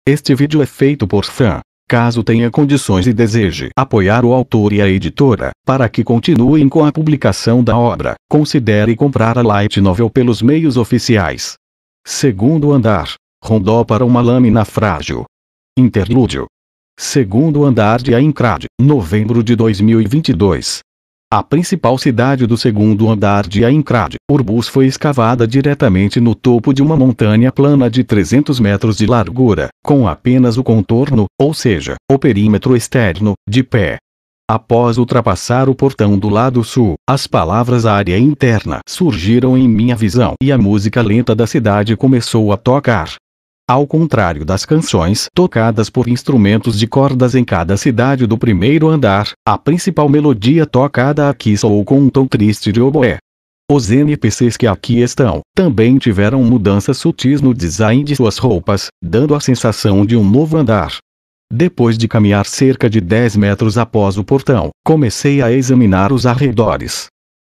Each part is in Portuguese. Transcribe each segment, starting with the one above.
Este vídeo é feito por fã. Caso tenha condições e deseje apoiar o autor e a editora, para que continuem com a publicação da obra, considere comprar a light novel pelos meios oficiais. Segundo andar. Rondó para uma lâmina frágil. Interlúdio. Segundo andar de Aincrad, novembro de 2022. A principal cidade do segundo andar de Aincrad, Urbus, foi escavada diretamente no topo de uma montanha plana de 300 metros de largura, com apenas o contorno, ou seja, o perímetro externo, de pé. Após ultrapassar o portão do lado sul, as palavras área interna surgiram em minha visão e a música lenta da cidade começou a tocar. Ao contrário das canções tocadas por instrumentos de cordas em cada cidade do primeiro andar, a principal melodia tocada aqui soou com um tom triste de oboé. Os NPCs que aqui estão, também tiveram mudanças sutis no design de suas roupas, dando a sensação de um novo andar. Depois de caminhar cerca de 10 metros após o portão, comecei a examinar os arredores.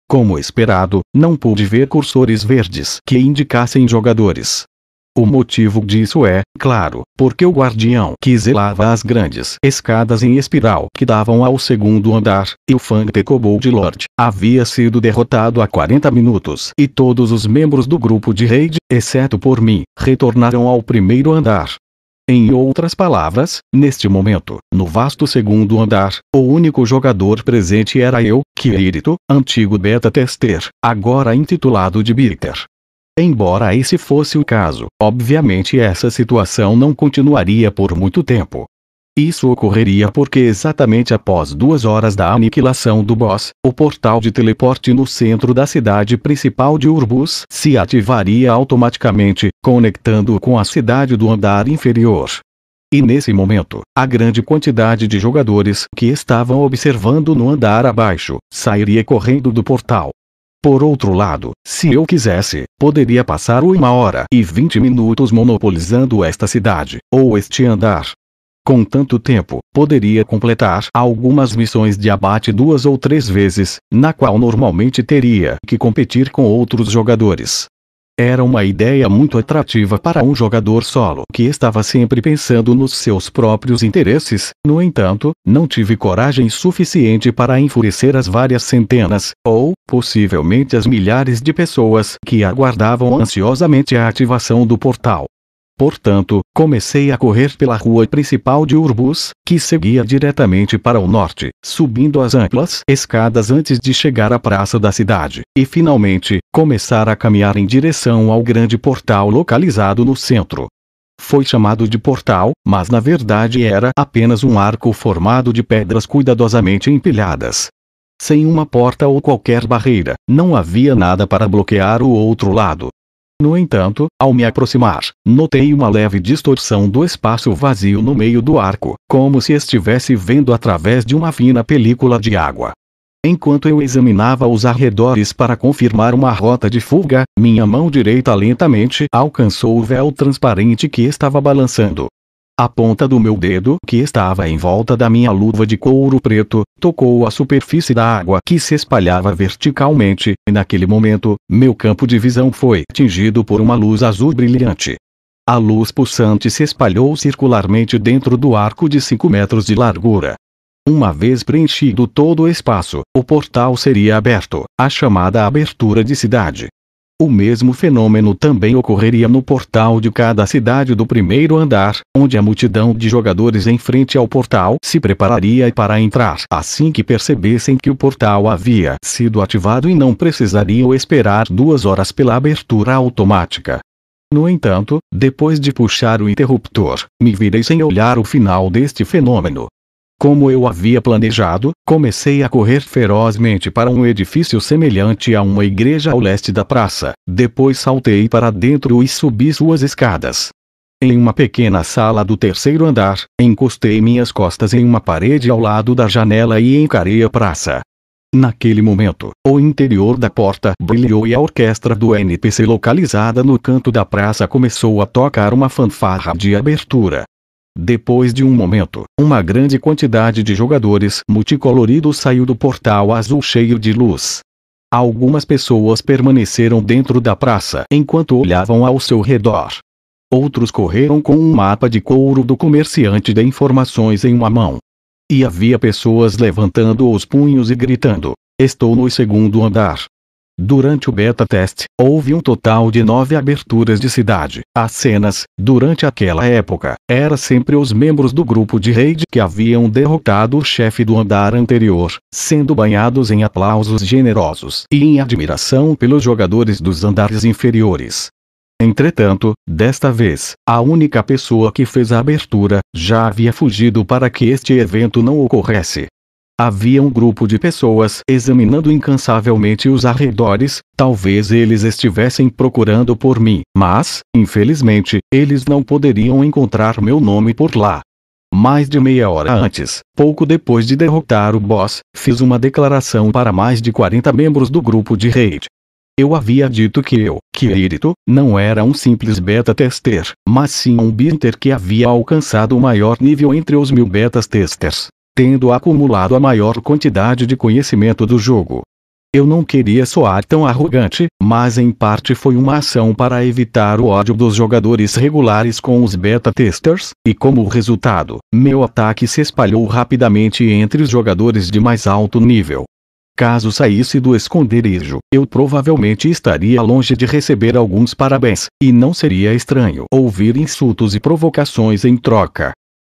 Como esperado, não pude ver cursores verdes que indicassem jogadores. O motivo disso é, claro, porque o guardião que zelava as grandes escadas em espiral que davam ao segundo andar, e o Fang Kobold Lord, havia sido derrotado há 40 minutos e todos os membros do grupo de raid, exceto por mim, retornaram ao primeiro andar. Em outras palavras, neste momento, no vasto segundo andar, o único jogador presente era eu, Kirito, antigo beta-tester, agora intitulado de Bitter. Embora esse fosse o caso, obviamente essa situação não continuaria por muito tempo. Isso ocorreria porque exatamente após 2 horas da aniquilação do boss, o portal de teleporte no centro da cidade principal de Urbus se ativaria automaticamente, conectando-o com a cidade do andar inferior. E nesse momento, a grande quantidade de jogadores que estavam observando no andar abaixo, sairia correndo do portal. Por outro lado, se eu quisesse, poderia passar 1 hora e 20 minutos monopolizando esta cidade, ou este andar. Com tanto tempo, poderia completar algumas missões de abate 2 ou 3 vezes, na qual normalmente teria que competir com outros jogadores. Era uma ideia muito atrativa para um jogador solo que estava sempre pensando nos seus próprios interesses. No entanto, não tive coragem suficiente para enfurecer as várias centenas, ou, possivelmente as milhares de pessoas que aguardavam ansiosamente a ativação do portal. Portanto, comecei a correr pela rua principal de Urbus, que seguia diretamente para o norte, subindo as amplas escadas antes de chegar à praça da cidade, e finalmente, começar a caminhar em direção ao grande portal localizado no centro. Foi chamado de portal, mas na verdade era apenas um arco formado de pedras cuidadosamente empilhadas. Sem uma porta ou qualquer barreira, não havia nada para bloquear o outro lado. No entanto, ao me aproximar, notei uma leve distorção do espaço vazio no meio do arco, como se estivesse vendo através de uma fina película de água. Enquanto eu examinava os arredores para confirmar uma rota de fuga, minha mão direita lentamente alcançou o véu transparente que estava balançando. A ponta do meu dedo, que estava em volta da minha luva de couro preto, tocou a superfície da água que se espalhava verticalmente, e naquele momento, meu campo de visão foi atingido por uma luz azul brilhante. A luz pulsante se espalhou circularmente dentro do arco de 5 metros de largura. Uma vez preenchido todo o espaço, o portal seria aberto, a chamada abertura de cidade. O mesmo fenômeno também ocorreria no portal de cada cidade do primeiro andar, onde a multidão de jogadores em frente ao portal se prepararia para entrar assim que percebessem que o portal havia sido ativado e não precisariam esperar 2 horas pela abertura automática. No entanto, depois de puxar o interruptor, me virei sem olhar o final deste fenômeno. Como eu havia planejado, comecei a correr ferozmente para um edifício semelhante a uma igreja ao leste da praça, depois saltei para dentro e subi suas escadas. Em uma pequena sala do 3º andar, encostei minhas costas em uma parede ao lado da janela e encarei a praça. Naquele momento, o interior da porta brilhou e a orquestra do NPC localizada no canto da praça começou a tocar uma fanfarra de abertura. Depois de um momento, uma grande quantidade de jogadores multicoloridos saiu do portal azul cheio de luz. Algumas pessoas permaneceram dentro da praça enquanto olhavam ao seu redor. Outros correram com um mapa de couro do comerciante de informações em uma mão. E havia pessoas levantando os punhos e gritando: "Estou no segundo andar." Durante o beta teste, houve um total de 9 aberturas de cidade. As cenas, durante aquela época, eram sempre os membros do grupo de raid que haviam derrotado o chefe do andar anterior, sendo banhados em aplausos generosos e em admiração pelos jogadores dos andares inferiores. Entretanto, desta vez, a única pessoa que fez a abertura, já havia fugido para que este evento não ocorresse. Havia um grupo de pessoas examinando incansavelmente os arredores, talvez eles estivessem procurando por mim, mas, infelizmente, eles não poderiam encontrar meu nome por lá. Mais de meia hora antes, pouco depois de derrotar o boss, fiz uma declaração para mais de 40 membros do grupo de raid. Eu havia dito que eu, Kirito, não era um simples beta tester, mas sim um binter que havia alcançado o maior nível entre os 1000 beta testers, tendo acumulado a maior quantidade de conhecimento do jogo. Eu não queria soar tão arrogante, mas em parte foi uma ação para evitar o ódio dos jogadores regulares com os beta testers, e como resultado, meu ataque se espalhou rapidamente entre os jogadores de mais alto nível. Caso saísse do esconderijo, eu provavelmente estaria longe de receber alguns parabéns, e não seria estranho ouvir insultos e provocações em troca.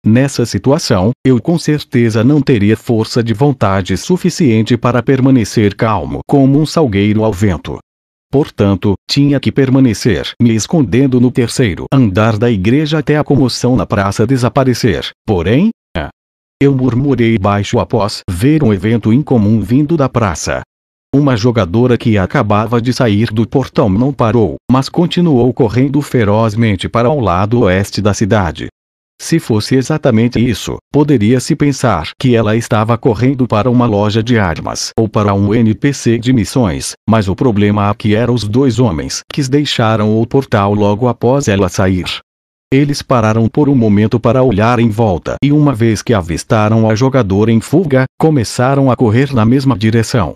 Nessa situação, eu com certeza não teria força de vontade suficiente para permanecer calmo como um salgueiro ao vento. Portanto, tinha que permanecer me escondendo no terceiro andar da igreja até a comoção na praça desaparecer. Porém, eu murmurei baixo após ver um evento incomum vindo da praça. Uma jogadora que acabava de sair do portão não parou, mas continuou correndo ferozmente para o lado oeste da cidade. Se fosse exatamente isso, poderia-se pensar que ela estava correndo para uma loja de armas ou para um NPC de missões, mas o problema aqui era os 2 homens que deixaram o portal logo após ela sair. Eles pararam por um momento para olhar em volta e uma vez que avistaram a jogadora em fuga, começaram a correr na mesma direção.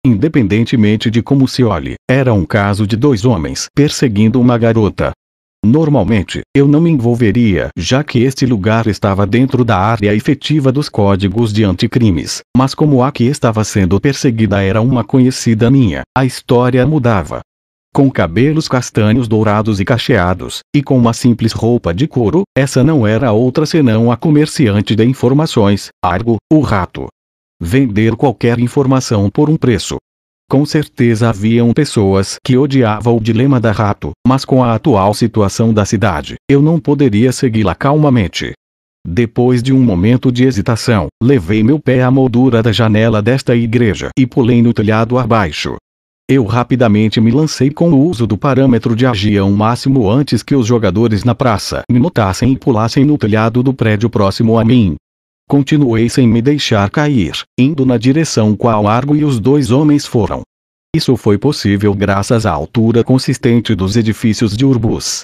Independentemente de como se olhe, era um caso de 2 homens perseguindo uma garota. Normalmente, eu não me envolveria já que este lugar estava dentro da área efetiva dos códigos de anticrimes, mas como a que estava sendo perseguida era uma conhecida minha, a história mudava. Com cabelos castanhos dourados e cacheados, e com uma simples roupa de couro, essa não era outra senão a comerciante de informações, Argo, o rato. Vender qualquer informação por um preço. Com certeza haviam pessoas que odiavam o dilema da rato, mas com a atual situação da cidade, eu não poderia segui-la calmamente. Depois de um momento de hesitação, levei meu pé à moldura da janela desta igreja e pulei no telhado abaixo. Eu rapidamente me lancei com o uso do parâmetro de agião máximo antes que os jogadores na praça me notassem e pulassem no telhado do prédio próximo a mim. Continuei sem me deixar cair, indo na direção qual Argo e os 2 homens foram. Isso foi possível graças à altura consistente dos edifícios de Urbus.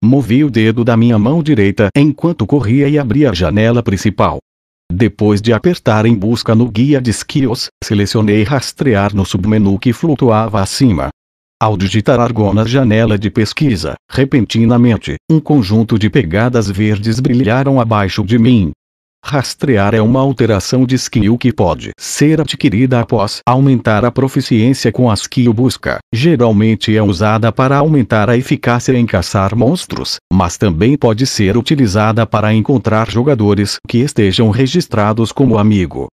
Movi o dedo da minha mão direita enquanto corria e abria a janela principal. Depois de apertar em busca no guia de skills, selecionei rastrear no submenu que flutuava acima. Ao digitar Argo na janela de pesquisa, repentinamente, um conjunto de pegadas verdes brilharam abaixo de mim. Rastrear é uma alteração de skill que pode ser adquirida após aumentar a proficiência com a skill busca. Geralmente é usada para aumentar a eficácia em caçar monstros, mas também pode ser utilizada para encontrar jogadores que estejam registrados como amigo.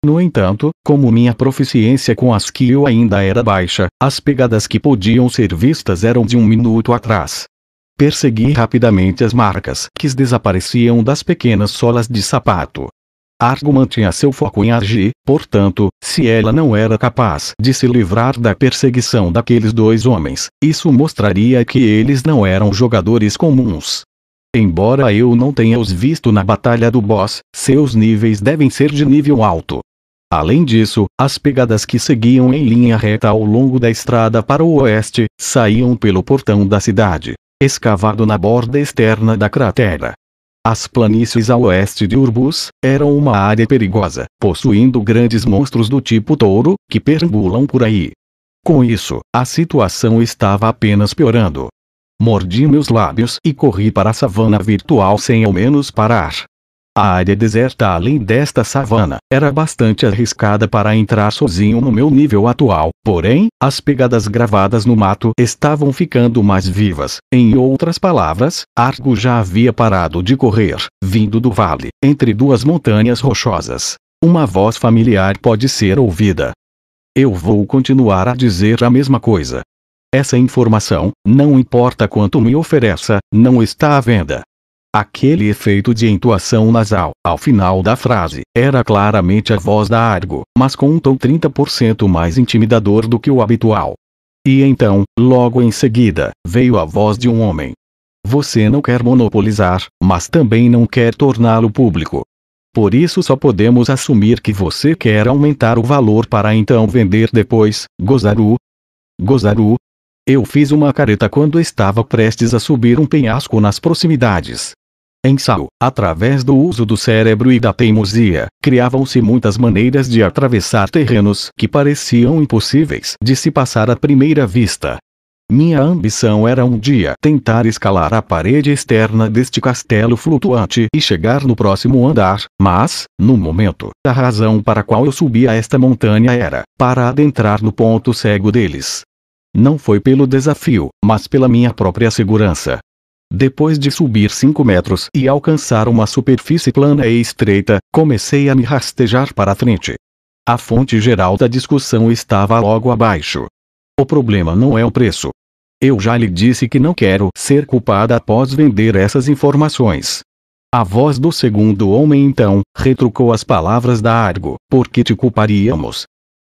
No entanto, como minha proficiência com a skill ainda era baixa, as pegadas que podiam ser vistas eram de 1 minuto atrás. Persegui rapidamente as marcas que desapareciam das pequenas solas de sapato. Argo mantinha seu foco em agir, portanto, se ela não era capaz de se livrar da perseguição daqueles 2 homens, isso mostraria que eles não eram jogadores comuns. Embora eu não tenha os visto na batalha do boss, seus níveis devem ser de nível alto. Além disso, as pegadas que seguiam em linha reta ao longo da estrada para o oeste, saíam pelo portão da cidade, escavado na borda externa da cratera. As planícies a oeste de Urbus eram uma área perigosa, possuindo grandes monstros do tipo touro, que perambulam por aí. Com isso, a situação estava apenas piorando. Mordi meus lábios e corri para a savana virtual sem ao menos parar. A área deserta além desta savana era bastante arriscada para entrar sozinho no meu nível atual, porém, as pegadas gravadas no mato estavam ficando mais vivas. Em outras palavras, Argo já havia parado de correr, vindo do vale, entre duas montanhas rochosas. Uma voz familiar pode ser ouvida. Eu vou continuar a dizer a mesma coisa. Essa informação, não importa quanto me ofereça, não está à venda. Aquele efeito de entoação nasal, ao final da frase, era claramente a voz da Argo, mas com um tom 30% mais intimidador do que o habitual. E então, logo em seguida, veio a voz de um homem. Você não quer monopolizar, mas também não quer torná-lo público. Por isso só podemos assumir que você quer aumentar o valor para então vender depois, Gozaru. Gozaru? Eu fiz uma careta quando estava prestes a subir um penhasco nas proximidades. Em Sao, através do uso do cérebro e da teimosia, criavam-se muitas maneiras de atravessar terrenos que pareciam impossíveis de se passar à primeira vista. Minha ambição era um dia tentar escalar a parede externa deste castelo flutuante e chegar no próximo andar, mas, no momento, a razão para a qual eu subia esta montanha era para adentrar no ponto cego deles. Não foi pelo desafio, mas pela minha própria segurança. Depois de subir 5 metros e alcançar uma superfície plana e estreita, comecei a me rastejar para a frente. A fonte geral da discussão estava logo abaixo. O problema não é o preço. Eu já lhe disse que não quero ser culpada após vender essas informações. A voz do segundo homem então retrucou as palavras da Argo. Por que te culparíamos?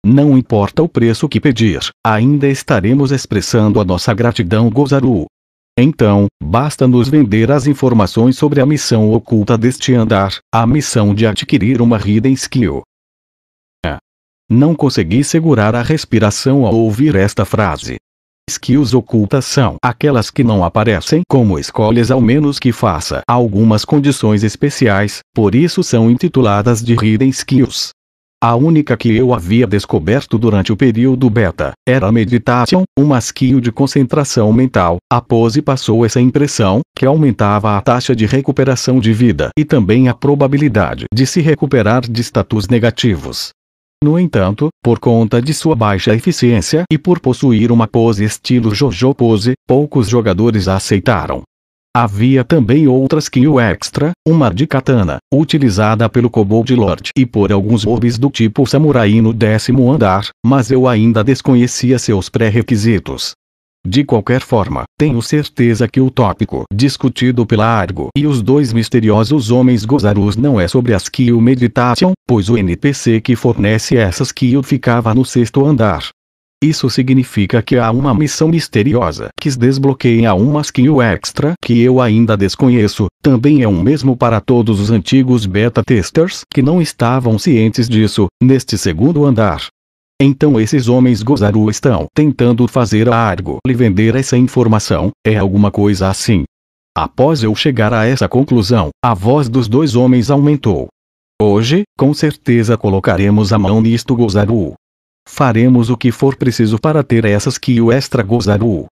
Não importa o preço que pedir, ainda estaremos expressando a nossa gratidão, Gozaru. Então, basta nos vender as informações sobre a missão oculta deste andar, a missão de adquirir uma hidden skill. Não consegui segurar a respiração ao ouvir esta frase. Skills ocultas são aquelas que não aparecem como escolhas ao menos que faça algumas condições especiais, por isso são intituladas de hidden skills. A única que eu havia descoberto durante o período beta era a Meditation, uma skill de concentração mental. A pose passou essa impressão, que aumentava a taxa de recuperação de vida e também a probabilidade de se recuperar de status negativos. No entanto, por conta de sua baixa eficiência e por possuir uma pose estilo Jojo Pose, poucos jogadores a aceitaram. Havia também outra skill extra, uma de katana, utilizada pelo Kobold Lord e por alguns mobs do tipo samurai no 10º andar, mas eu ainda desconhecia seus pré-requisitos. De qualquer forma, tenho certeza que o tópico discutido pela Argo e os dois misteriosos homens Gozarus não é sobre a skill Meditation, pois o NPC que fornece essa skill ficava no 6º andar. Isso significa que há uma missão misteriosa que desbloqueia uma skill extra que eu ainda desconheço. Também é o mesmo para todos os antigos beta testers que não estavam cientes disso, neste 2º andar. Então esses homens Gozaru estão tentando fazer a Argo lhe vender essa informação, é alguma coisa assim. Após eu chegar a essa conclusão, a voz dos dois homens aumentou. Hoje, com certeza colocaremos a mão nisto, Gozaru. Faremos o que for preciso para ter essa skill extra, Gozaru.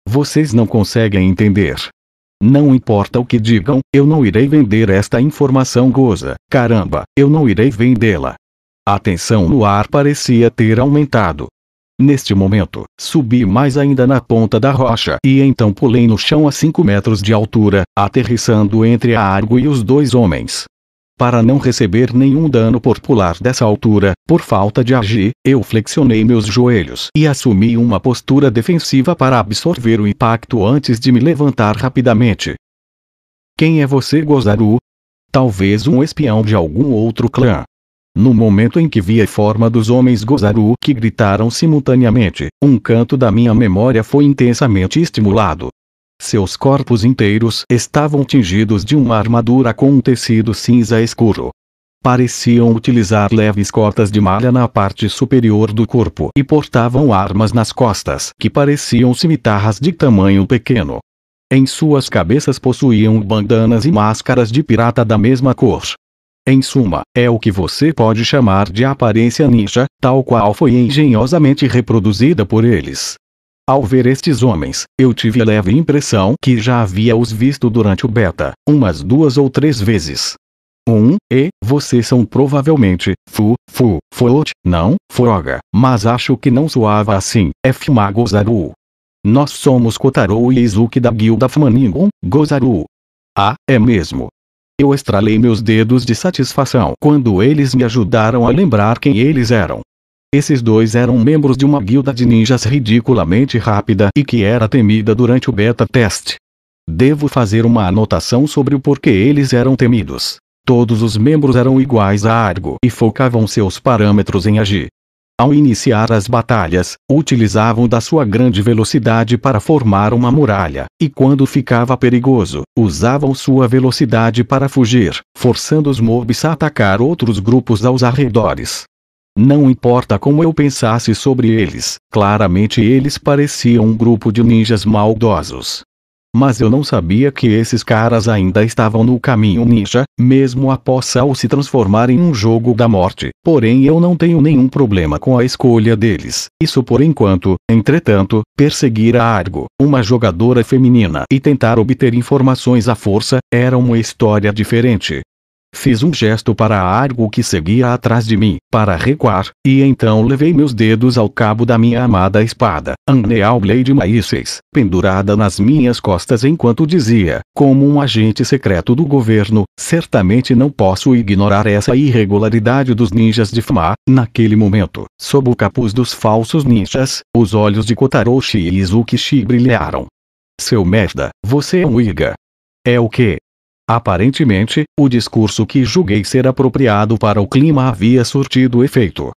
Vocês não conseguem entender. Não importa o que digam, eu não irei vender esta informação, Goza. Caramba, eu não irei vendê-la. A tensão no ar parecia ter aumentado. Neste momento, subi mais ainda na ponta da rocha e então pulei no chão a 5 metros de altura, aterrissando entre a Argo e os dois homens. Para não receber nenhum dano por pular dessa altura, por falta de agi, eu flexionei meus joelhos e assumi uma postura defensiva para absorver o impacto antes de me levantar rapidamente. Quem é você, Gozaru? Talvez um espião de algum outro clã. No momento em que vi a forma dos homens Gozaru que gritaram simultaneamente, um canto da minha memória foi intensamente estimulado. Seus corpos inteiros estavam tingidos de uma armadura com um tecido cinza escuro. Pareciam utilizar leves cotas de malha na parte superior do corpo e portavam armas nas costas que pareciam cimitarras de tamanho pequeno. Em suas cabeças possuíam bandanas e máscaras de pirata da mesma cor. Em suma, é o que você pode chamar de aparência ninja, tal qual foi engenhosamente reproduzida por eles. Ao ver estes homens, eu tive a leve impressão que já havia os visto durante o beta, umas 2 ou 3 vezes. Vocês são provavelmente, não, Froga, mas acho que não soava assim, Magozaru. Nós somos Kotaro e Izuki da guilda Flamingon, Gozaru. Ah, é mesmo. Eu estralei meus dedos de satisfação quando eles me ajudaram a lembrar quem eles eram. Esses dois eram membros de uma guilda de ninjas ridiculamente rápida e que era temida durante o beta teste. Devo fazer uma anotação sobre o porquê eles eram temidos. Todos os membros eram iguais a Argo e focavam seus parâmetros em agir. Ao iniciar as batalhas, utilizavam da sua grande velocidade para formar uma muralha, e quando ficava perigoso, usavam sua velocidade para fugir, forçando os mobs a atacar outros grupos aos arredores. Não importa como eu pensasse sobre eles, claramente eles pareciam um grupo de ninjas maldosos. Mas eu não sabia que esses caras ainda estavam no caminho ninja, mesmo após Saul se transformar em um jogo da morte. Porém eu não tenho nenhum problema com a escolha deles. Isso por enquanto. Entretanto, perseguir a Argo, uma jogadora feminina, e tentar obter informações à força, era uma história diferente. Fiz um gesto para a Argo que seguia atrás de mim, para recuar, e então levei meus dedos ao cabo da minha amada espada, Unreal Blade Maíces, pendurada nas minhas costas enquanto dizia, como um agente secreto do governo, certamente não posso ignorar essa irregularidade dos ninjas de Fma. Naquele momento, sob o capuz dos falsos ninjas, os olhos de Kotaroshi e Izuki brilharam. Seu merda, você é um Iga. É o quê? Aparentemente, o discurso que julguei ser apropriado para o clima havia surtido efeito.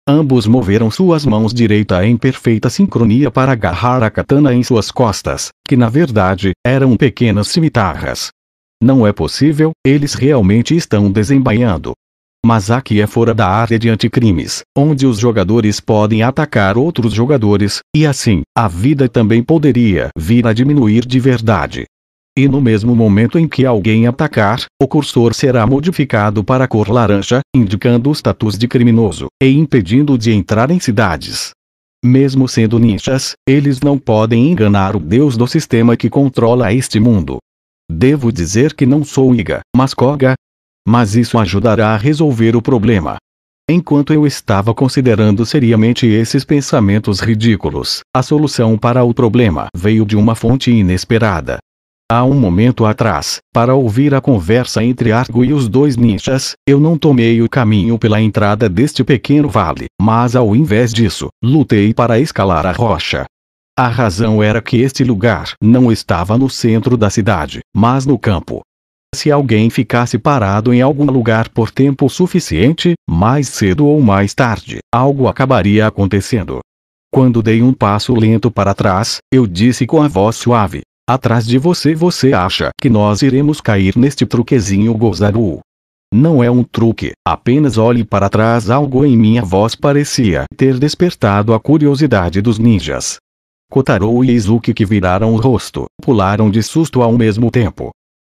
Ambos moveram suas mãos direita em perfeita sincronia para agarrar a katana em suas costas, que na verdade, eram pequenas cimitarras. Não é possível, eles realmente estão desembainhando. Mas aqui é fora da área de anticrimes, onde os jogadores podem atacar outros jogadores, e assim, a vida também poderia vir a diminuir de verdade. E no mesmo momento em que alguém atacar, o cursor será modificado para cor laranja, indicando o status de criminoso, e impedindo de entrar em cidades. Mesmo sendo ninjas, eles não podem enganar o deus do sistema que controla este mundo. Devo dizer que não sou Iga, mas Koga? Mas isso ajudará a resolver o problema. Enquanto eu estava considerando seriamente esses pensamentos ridículos, a solução para o problema veio de uma fonte inesperada. Há um momento atrás, para ouvir a conversa entre Argo e os dois ninjas, eu não tomei o caminho pela entrada deste pequeno vale, mas ao invés disso, lutei para escalar a rocha. A razão era que este lugar não estava no centro da cidade, mas no campo. Se alguém ficasse parado em algum lugar por tempo suficiente, mais cedo ou mais tarde, algo acabaria acontecendo. Quando dei um passo lento para trás, eu disse com a voz suave: atrás de você acha que nós iremos cair neste truquezinho Gozaru? Não é um truque, apenas olhe para trás. Algo em minha voz parecia ter despertado a curiosidade dos ninjas. Kotaro e Izuki, que viraram o rosto, pularam de susto ao mesmo tempo.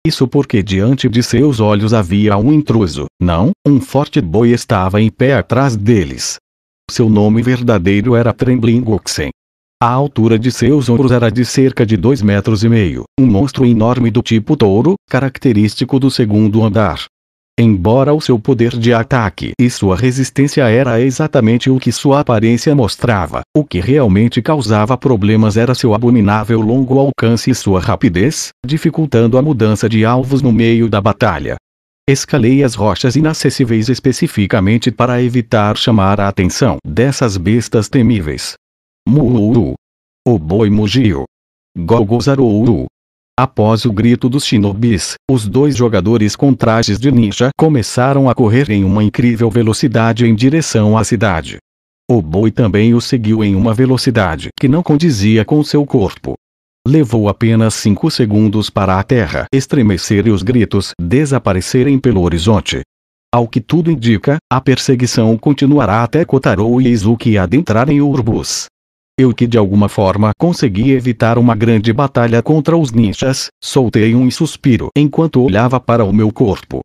Isso porque diante de seus olhos havia um intruso, não, um forte boi estava em pé atrás deles. Seu nome verdadeiro era Trembling Oxen. A altura de seus ombros era de cerca de 2,5 metros, um monstro enorme do tipo touro, característico do segundo andar. Embora o seu poder de ataque e sua resistência era exatamente o que sua aparência mostrava, o que realmente causava problemas era seu abominável longo alcance e sua rapidez, dificultando a mudança de alvos no meio da batalha. Escalei as rochas inacessíveis especificamente para evitar chamar a atenção dessas bestas temíveis. Muuru. O boi mugiu. Gogozaru. Após o grito dos shinobis, os dois jogadores com trajes de ninja começaram a correr em uma incrível velocidade em direção à cidade. O boi também o seguiu em uma velocidade que não condizia com seu corpo. Levou apenas 5 segundos para a terra estremecer e os gritos desaparecerem pelo horizonte. Ao que tudo indica, a perseguição continuará até Kotaro e Izuki adentrarem o Urbus. Eu, que de alguma forma consegui evitar uma grande batalha contra os ninjas, soltei um suspiro enquanto olhava para o meu corpo.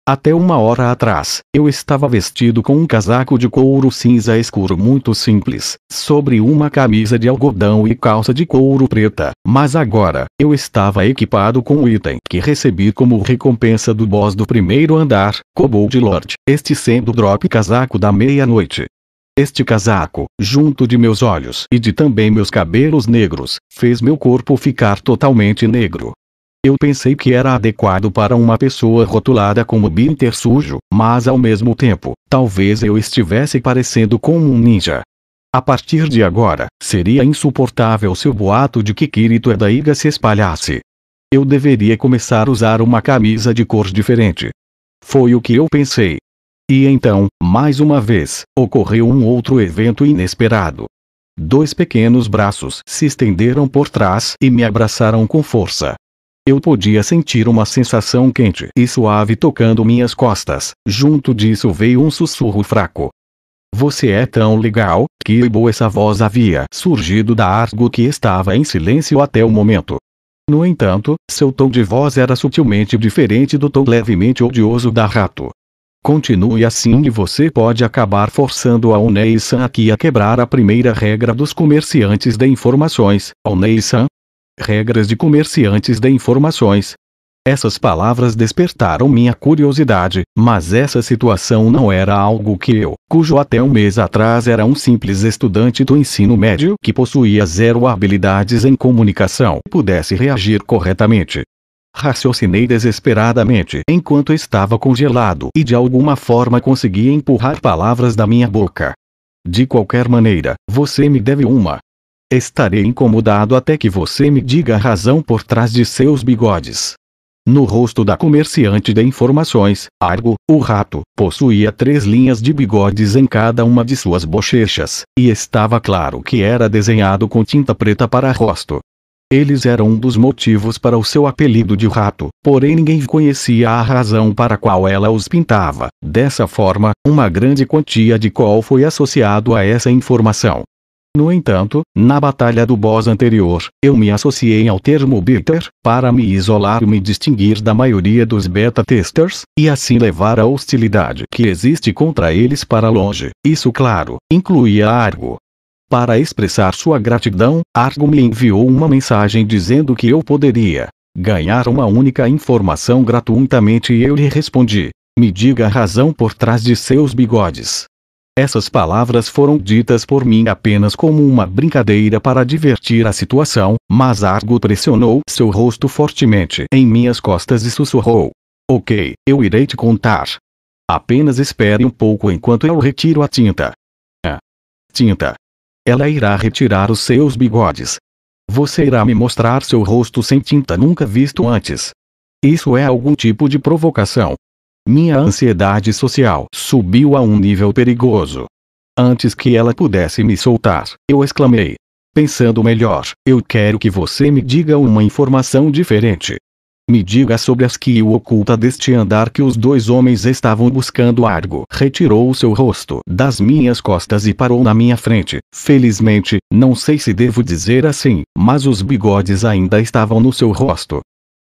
Até uma hora atrás, eu estava vestido com um casaco de couro cinza escuro muito simples, sobre uma camisa de algodão e calça de couro preta, mas agora, eu estava equipado com o item que recebi como recompensa do boss do primeiro andar, Kobold Lord, este sendo o drop casaco da meia-noite. Este casaco, junto de meus olhos e de também meus cabelos negros, fez meu corpo ficar totalmente negro. Eu pensei que era adequado para uma pessoa rotulada como Binter sujo, mas ao mesmo tempo, talvez eu estivesse parecendo com um ninja. A partir de agora, seria insuportável se o boato de que Kirito é da Iga se espalhasse. Eu deveria começar a usar uma camisa de cor diferente. Foi o que eu pensei. E então, mais uma vez, ocorreu um outro evento inesperado. 2 pequenos braços se estenderam por trás e me abraçaram com força. Eu podia sentir uma sensação quente e suave tocando minhas costas. Junto disso veio um sussurro fraco. Você é tão legal, Kiibo. Essa voz havia surgido da Argo, que estava em silêncio até o momento. No entanto, seu tom de voz era sutilmente diferente do tom levemente odioso da Rato. Continue assim e você pode acabar forçando a Onei-san aqui a quebrar a primeira regra dos comerciantes de informações. Onei-san? Regras de comerciantes de informações. Essas palavras despertaram minha curiosidade, mas essa situação não era algo que eu, cujo até um mês atrás era um simples estudante do ensino médio que possuía 0 habilidades em comunicação, pudesse reagir corretamente. Raciocinei desesperadamente enquanto estava congelado e de alguma forma conseguia empurrar palavras da minha boca. De qualquer maneira, você me deve uma. Estarei incomodado até que você me diga a razão por trás de seus bigodes. No rosto da comerciante de informações, Argo, o rato, possuía 3 linhas de bigodes em cada uma de suas bochechas, e estava claro que era desenhado com tinta preta para rosto. Eles eram um dos motivos para o seu apelido de rato, porém ninguém conhecia a razão para qual ela os pintava. Dessa forma, uma grande quantia de col foi associado a essa informação. No entanto, na batalha do boss anterior, eu me associei ao termo bitter, para me isolar e me distinguir da maioria dos beta-testers, e assim levar a hostilidade que existe contra eles para longe. Isso, claro, incluía Argo. Para expressar sua gratidão, Argo me enviou uma mensagem dizendo que eu poderia ganhar uma única informação gratuitamente e eu lhe respondi: me diga a razão por trás de seus bigodes. Essas palavras foram ditas por mim apenas como uma brincadeira para divertir a situação, mas Argo pressionou seu rosto fortemente em minhas costas e sussurrou: ok, eu irei te contar. Apenas espere um pouco enquanto eu retiro a tinta. Tinta. Ela irá retirar os seus bigodes. Você irá me mostrar seu rosto sem tinta nunca visto antes. Isso é algum tipo de provocação. Minha ansiedade social subiu a um nível perigoso. Antes que ela pudesse me soltar, eu exclamei: pensando melhor, eu quero que você me diga uma informação diferente. Me diga sobre a skill oculta deste andar que os 2 homens estavam buscando. Argo retirou o seu rosto das minhas costas e parou na minha frente. Felizmente, não sei se devo dizer assim, mas os bigodes ainda estavam no seu rosto.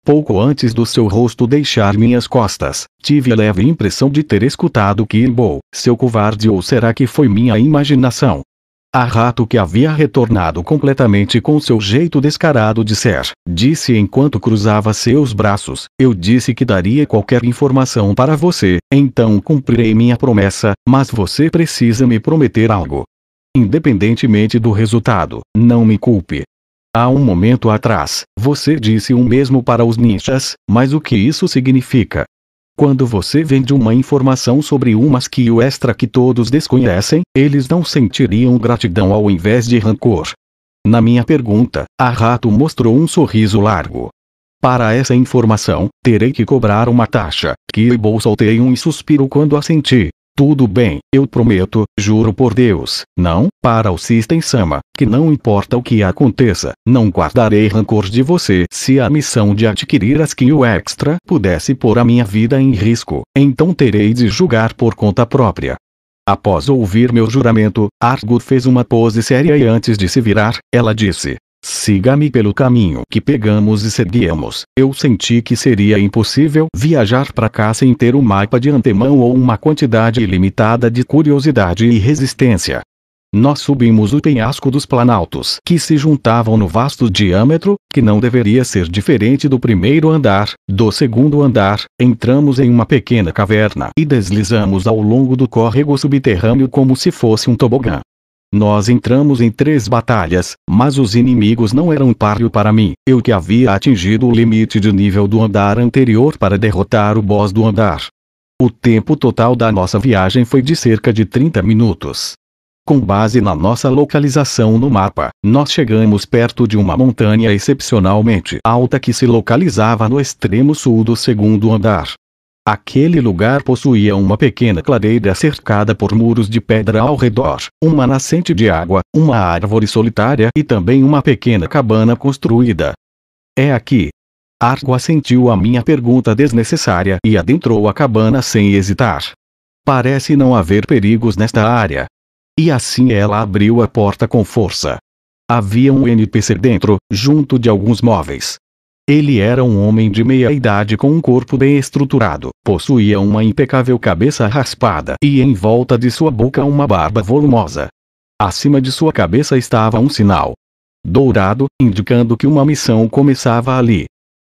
Pouco antes do seu rosto deixar minhas costas, tive a leve impressão de ter escutado Kiibo, seu covarde, ou será que foi minha imaginação? A Rato, que havia retornado completamente com seu jeito descarado de ser, disse enquanto cruzava seus braços: eu disse que daria qualquer informação para você, então cumprirei minha promessa, mas você precisa me prometer algo. Independentemente do resultado, não me culpe. Há um momento atrás, você disse o mesmo para os ninjas, mas o que isso significa? Quando você vende uma informação sobre uma skill extra que todos desconhecem, eles não sentiriam gratidão ao invés de rancor? Na minha pergunta, a Rato mostrou um sorriso largo. Para essa informação, terei que cobrar uma taxa. Kiibo soltei um suspiro quando assenti. Tudo bem, eu prometo, juro por Deus, não, para o System-sama, que não importa o que aconteça, não guardarei rancor de você. Se a missão de adquirir a skill extra pudesse pôr a minha vida em risco, então terei de julgar por conta própria. Após ouvir meu juramento, Argo fez uma pose séria e antes de se virar, ela disse: Siga-me pelo caminho que pegamos e seguíamos. Eu senti que seria impossível viajar para cá sem ter um mapa de antemão ou uma quantidade ilimitada de curiosidade e resistência. Nós subimos o penhasco dos planaltos que se juntavam no vasto diâmetro, que não deveria ser diferente do primeiro andar. Do segundo andar, entramos em uma pequena caverna e deslizamos ao longo do córrego subterrâneo como se fosse um tobogã. Nós entramos em 3 batalhas, mas os inimigos não eram páreo para mim, eu que havia atingido o limite de nível do andar anterior para derrotar o boss do andar. O tempo total da nossa viagem foi de cerca de 30 minutos. Com base na nossa localização no mapa, nós chegamos perto de uma montanha excepcionalmente alta que se localizava no extremo sul do segundo andar. Aquele lugar possuía uma pequena clareira cercada por muros de pedra ao redor, uma nascente de água, uma árvore solitária e também uma pequena cabana construída. É aqui. Argo assentiu a minha pergunta desnecessária e adentrou a cabana sem hesitar. Parece não haver perigos nesta área. E assim ela abriu a porta com força. Havia um NPC dentro, junto de alguns móveis. Ele era um homem de meia idade com um corpo bem estruturado, possuía uma impecável cabeça raspada e em volta de sua boca uma barba volumosa. Acima de sua cabeça estava um sinal dourado, indicando que uma missão começava ali.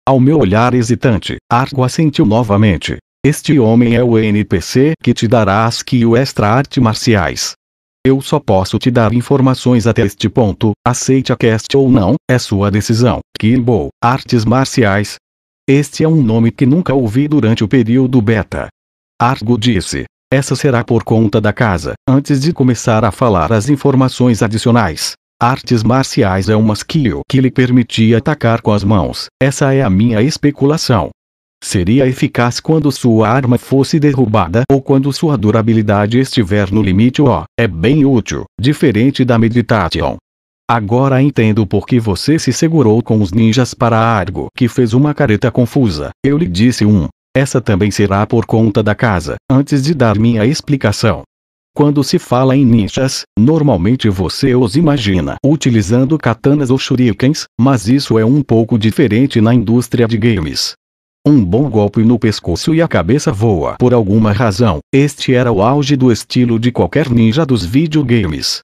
Ao meu olhar hesitante, Argo assentiu novamente. Este homem é o NPC que te dará as skill extra arte marciais. Eu só posso te dar informações até este ponto, aceite a quest ou não, é sua decisão. Kimbo, artes marciais. Este é um nome que nunca ouvi durante o período beta. Argo disse. Essa será por conta da casa, antes de começar a falar as informações adicionais. Artes marciais é uma skill que lhe permitia atacar com as mãos, essa é a minha especulação. Seria eficaz quando sua arma fosse derrubada ou quando sua durabilidade estiver no limite. É bem útil, diferente da Meditation. Agora entendo por que você se segurou com os ninjas para Argo, que fez uma careta confusa. Eu lhe disse essa também será por conta da casa, antes de dar minha explicação. Quando se fala em ninjas, normalmente você os imagina utilizando katanas ou shurikens, mas isso é um pouco diferente na indústria de games. Um bom golpe no pescoço e a cabeça voa. Por alguma razão, este era o auge do estilo de qualquer ninja dos videogames.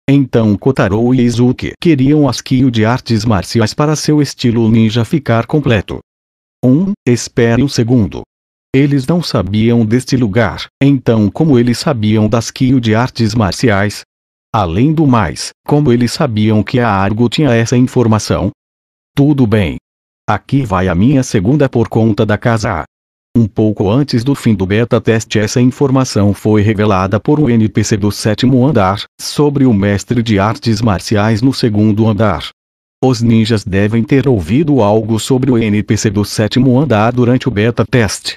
Então Kotaro e Izuki queriam a skill de artes marciais para seu estilo ninja ficar completo. Espere um segundo. Eles não sabiam deste lugar, então como eles sabiam da skill de artes marciais? Além do mais, como eles sabiam que a Argo tinha essa informação? Tudo bem. Aqui vai a minha segunda por conta da casa. Um pouco antes do fim do beta teste essa informação foi revelada por um NPC do 7º andar, sobre o mestre de artes marciais no 2º andar. Os ninjas devem ter ouvido algo sobre o NPC do 7º andar durante o beta teste.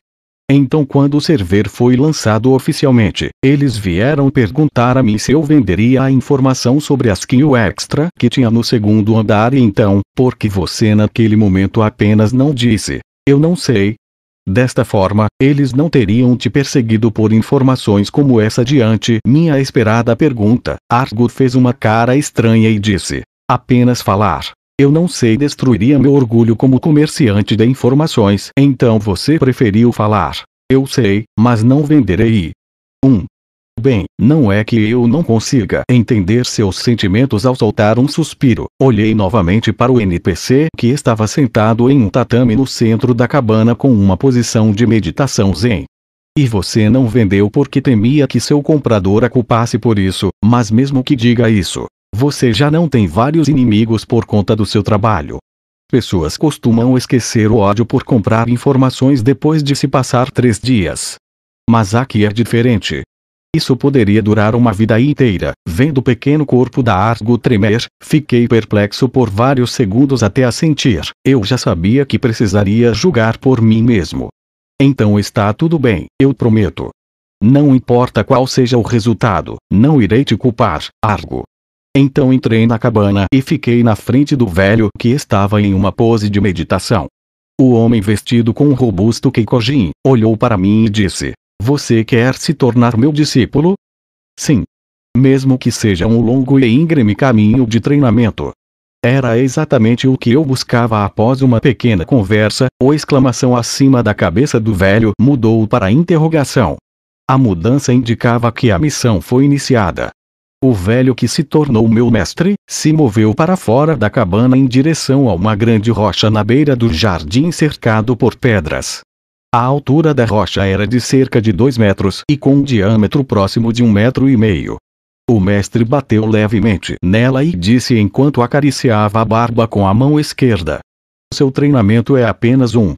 Então quando o server foi lançado oficialmente, eles vieram perguntar a mim se eu venderia a informação sobre a skill extra que tinha no 2º andar e então, por que você naquele momento apenas não disse, eu não sei? Desta forma, eles não teriam te perseguido por informações como essa diante minha esperada pergunta. Argo fez uma cara estranha e disse, apenas falar. Eu não sei destruiria meu orgulho como comerciante de informações. Então você preferiu falar. Eu sei, mas não venderei. Bem, não é que eu não consiga entender seus sentimentos ao soltar um suspiro. Olhei novamente para o NPC que estava sentado em um tatame no centro da cabana com uma posição de meditação zen. E você não vendeu porque temia que seu comprador a culpasse por isso, mas mesmo que diga isso, você já não tem vários inimigos por conta do seu trabalho. Pessoas costumam esquecer o ódio por comprar informações depois de se passar 3 dias. Mas aqui é diferente. Isso poderia durar uma vida inteira. Vendo o pequeno corpo da Argo tremer, fiquei perplexo por vários segundos até assentir. Eu já sabia que precisaria julgar por mim mesmo. Então está tudo bem, eu prometo. Não importa qual seja o resultado, não irei te culpar, Argo. Então entrei na cabana e fiquei na frente do velho que estava em uma pose de meditação. O homem vestido com um robusto Keikojin olhou para mim e disse, você quer se tornar meu discípulo? Sim. Mesmo que seja um longo e íngreme caminho de treinamento. Era exatamente o que eu buscava após uma pequena conversa. A exclamação acima da cabeça do velho mudou para interrogação. A mudança indicava que a missão foi iniciada. O velho, que se tornou meu mestre, se moveu para fora da cabana em direção a uma grande rocha na beira do jardim cercado por pedras. A altura da rocha era de cerca de 2 metros e com um diâmetro próximo de 1,5 metros. O mestre bateu levemente nela e disse enquanto acariciava a barba com a mão esquerda: seu treinamento é apenas um.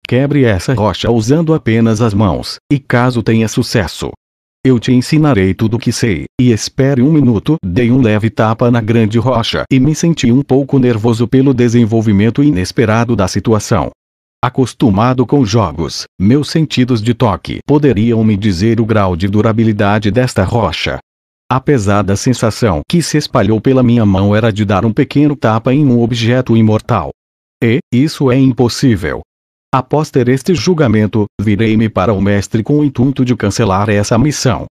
Quebre essa rocha usando apenas as mãos, e caso tenha sucesso, eu te ensinarei tudo o que sei. E espere 1 minuto. Dei um leve tapa na grande rocha e me senti um pouco nervoso pelo desenvolvimento inesperado da situação. Acostumado com jogos, meus sentidos de toque poderiam me dizer o grau de durabilidade desta rocha. Apesar da sensação que se espalhou pela minha mão era de dar um pequeno tapa em um objeto imortal. E, isso é impossível. Após ter este julgamento, virei-me para o mestre com o intuito de cancelar essa missão.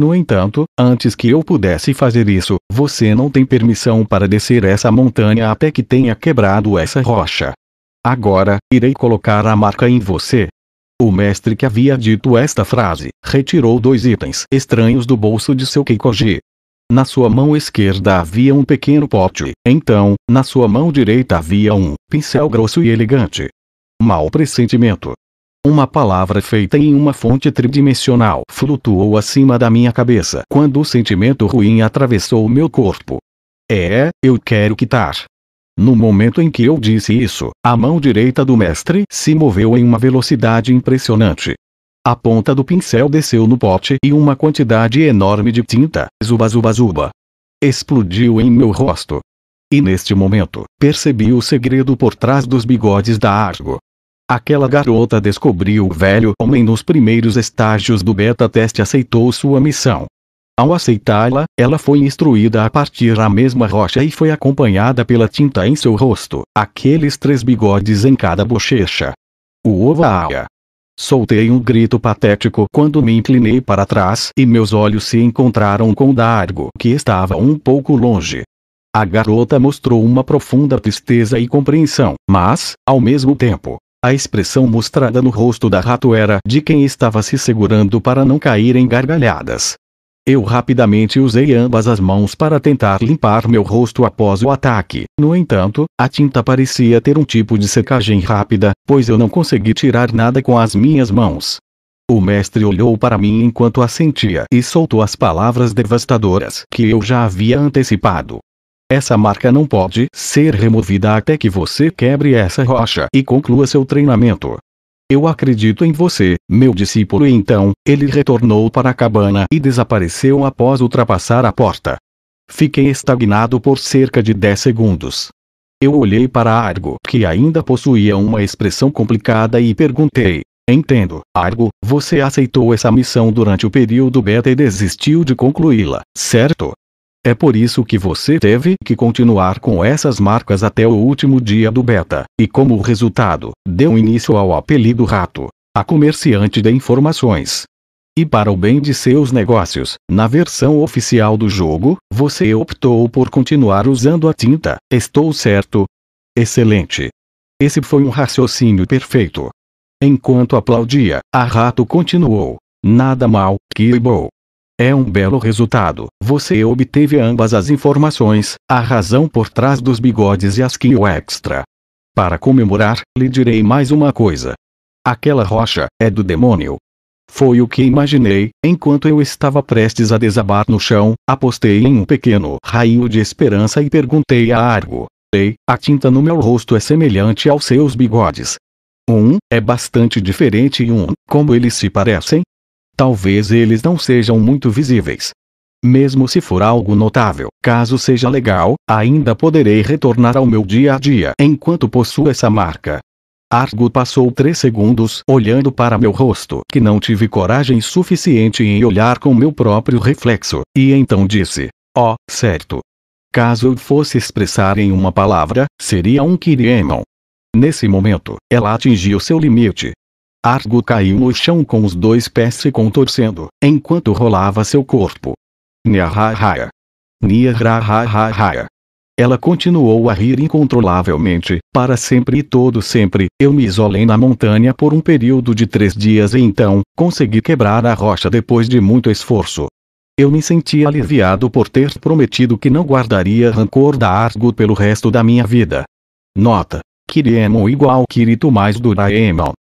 No entanto, antes que eu pudesse fazer isso, você não tem permissão para descer essa montanha até que tenha quebrado essa rocha. Agora, irei colocar a marca em você. O mestre, que havia dito esta frase, retirou 2 itens estranhos do bolso de seu Keikoji. Na sua mão esquerda havia um pequeno pote, então, na sua mão direita havia um pincel grosso e elegante. Mau pressentimento. Uma palavra feita em uma fonte tridimensional flutuou acima da minha cabeça quando o sentimento ruim atravessou meu corpo. Eu quero quitar. No momento em que eu disse isso, a mão direita do mestre se moveu em uma velocidade impressionante. A ponta do pincel desceu no pote e uma quantidade enorme de tinta, zuba, explodiu em meu rosto. E neste momento, percebi o segredo por trás dos bigodes da Argo. Aquela garota descobriu o velho homem nos primeiros estágios do beta-teste e aceitou sua missão. Ao aceitá-la, ela foi instruída a partir a mesma rocha e foi acompanhada pela tinta em seu rosto, aqueles 3 bigodes em cada bochecha. Uova! Soltei um grito patético quando me inclinei para trás e meus olhos se encontraram com o da Argo, que estava um pouco longe. A garota mostrou uma profunda tristeza e compreensão, mas, ao mesmo tempo, a expressão mostrada no rosto da rato era de quem estava se segurando para não cair em gargalhadas. Eu rapidamente usei ambas as mãos para tentar limpar meu rosto após o ataque. No entanto, a tinta parecia ter um tipo de secagem rápida, pois eu não consegui tirar nada com as minhas mãos. O mestre olhou para mim enquanto assentia e soltou as palavras devastadoras que eu já havia antecipado. Essa marca não pode ser removida até que você quebre essa rocha e conclua seu treinamento. Eu acredito em você, meu discípulo. E então, ele retornou para a cabana e desapareceu após ultrapassar a porta. Fiquei estagnado por cerca de 10 segundos. Eu olhei para Argo, que ainda possuía uma expressão complicada, e perguntei: entendo, Argo, você aceitou essa missão durante o período beta e desistiu de concluí-la, certo? É por isso que você teve que continuar com essas marcas até o último dia do beta, e como resultado, deu início ao apelido Rato, a comerciante de informações. E para o bem de seus negócios, na versão oficial do jogo, você optou por continuar usando a tinta, estou certo? Excelente. Esse foi um raciocínio perfeito. Enquanto aplaudia, a Rato continuou: nada mal, Kibo. É um belo resultado. Você obteve ambas as informações, a razão por trás dos bigodes e a skill extra. Para comemorar, lhe direi mais uma coisa. Aquela rocha é do demônio. Foi o que imaginei. Enquanto eu estava prestes a desabar no chão, apostei em um pequeno raio de esperança e perguntei a Argo: ei, a tinta no meu rosto é semelhante aos seus bigodes. É bastante diferente e como eles se parecem? Talvez eles não sejam muito visíveis. Mesmo se for algo notável, caso seja legal, ainda poderei retornar ao meu dia a dia enquanto possuo essa marca. Argo passou 3 segundos olhando para meu rosto, que não tive coragem suficiente em olhar com meu próprio reflexo, e então disse: certo. Caso eu fosse expressar em uma palavra, seria um Kiriemon. Nesse momento, ela atingiu seu limite. Argo caiu no chão com os 2 pés se contorcendo, enquanto rolava seu corpo. Niahahaya. Niahahahaya. Ela continuou a rir incontrolavelmente, para sempre e todo sempre. Eu me isolei na montanha por um período de 3 dias e então, consegui quebrar a rocha depois de muito esforço. Eu me senti aliviado por ter prometido que não guardaria rancor da Asgûl pelo resto da minha vida. Nota: Kiryemon igual Kirito mais Doraemon.